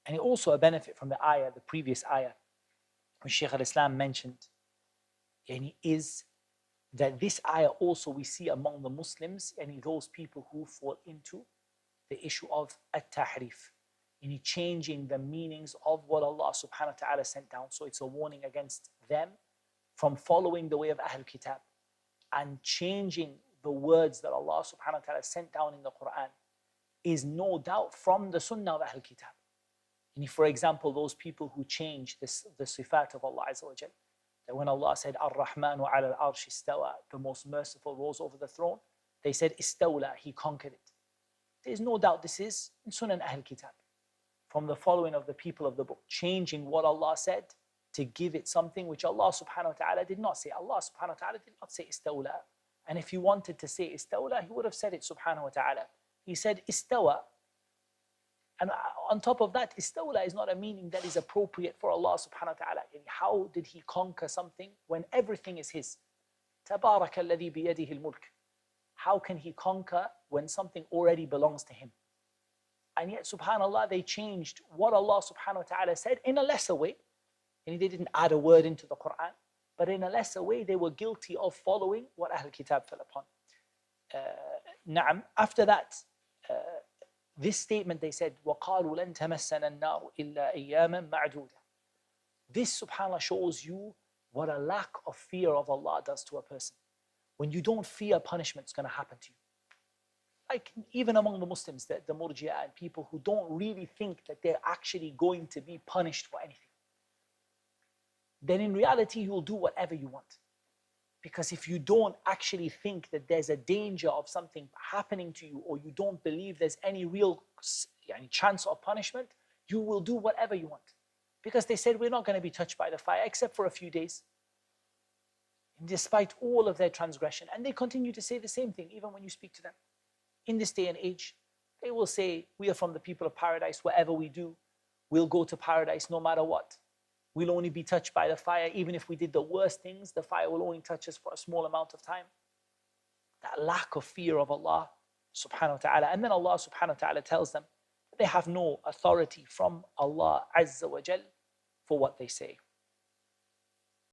And also a benefit from the ayah, the previous ayah, which Shaykh al-Islam mentioned, is that this ayah also we see among the Muslims, those people who fall into the issue of at-tahrif, changing the meanings of what Allah subhanahu wa ta'ala sent down. So it's a warning against them from following the way of Ahlul Kitab and changing the words that Allah subhanahu wa ta'ala sent down in the Quran is no doubt from the Sunnah of Ahlul Kitab. For example, those people who change the sifat of Allah Azza wa Jal, that when Allah said, Ar-Rahmanu ala al-arsh istawa, the most merciful rose over the throne, they said, Istawla, he conquered it. There is no doubt this is in Sunan Ahl Kitab, from the following of the people of the book, changing what Allah said to give it something which Allah subhanahu wa ta'ala did not say. Allah subhanahu wa ta'ala did not say Istawla. And if he wanted to say Istawla, he would have said it subhanahu wa ta'ala. He said Istawa. And on top of that, Istawla is not a meaning that is appropriate for Allah subhanahu wa ta'ala. How did he conquer something when everything is his? Tabaraka alladhi biyadihi al-mulk. How can he conquer when something already belongs to him? And yet, subhanAllah, they changed what Allah subhanahu wa ta'ala said in a lesser way. And they didn't add a word into the Quran, but in a lesser way, they were guilty of following what Ahl Kitab fell upon. Na'am, after that, this statement they said, وَقَالُوا لَن تَمَسَّنَا النَّارُ إِلَّا أَيَّامًا مَعْدُودًا. This, subhanAllah, shows you what a lack of fear of Allah does to a person. When you don't fear punishment is going to happen to you. Like even among the Muslims, the Murji'ah and people who don't really think that they're actually going to be punished for anything, then in reality you will do whatever you want. Because if you don't actually think that there's a danger of something happening to you, or you don't believe there's any real chance of punishment, you will do whatever you want. Because they said we're not going to be touched by the fire except for a few days. And despite all of their transgression, and they continue to say the same thing even when you speak to them. In this day and age, they will say, we are from the people of paradise, whatever we do, we'll go to paradise no matter what. We'll only be touched by the fire. Even if we did the worst things, the fire will only touch us for a small amount of time. That lack of fear of Allah subhanahu wa ta'ala. And then Allah subhanahu wa ta'ala tells them that they have no authority from Allah Azza wa Jal for what they say.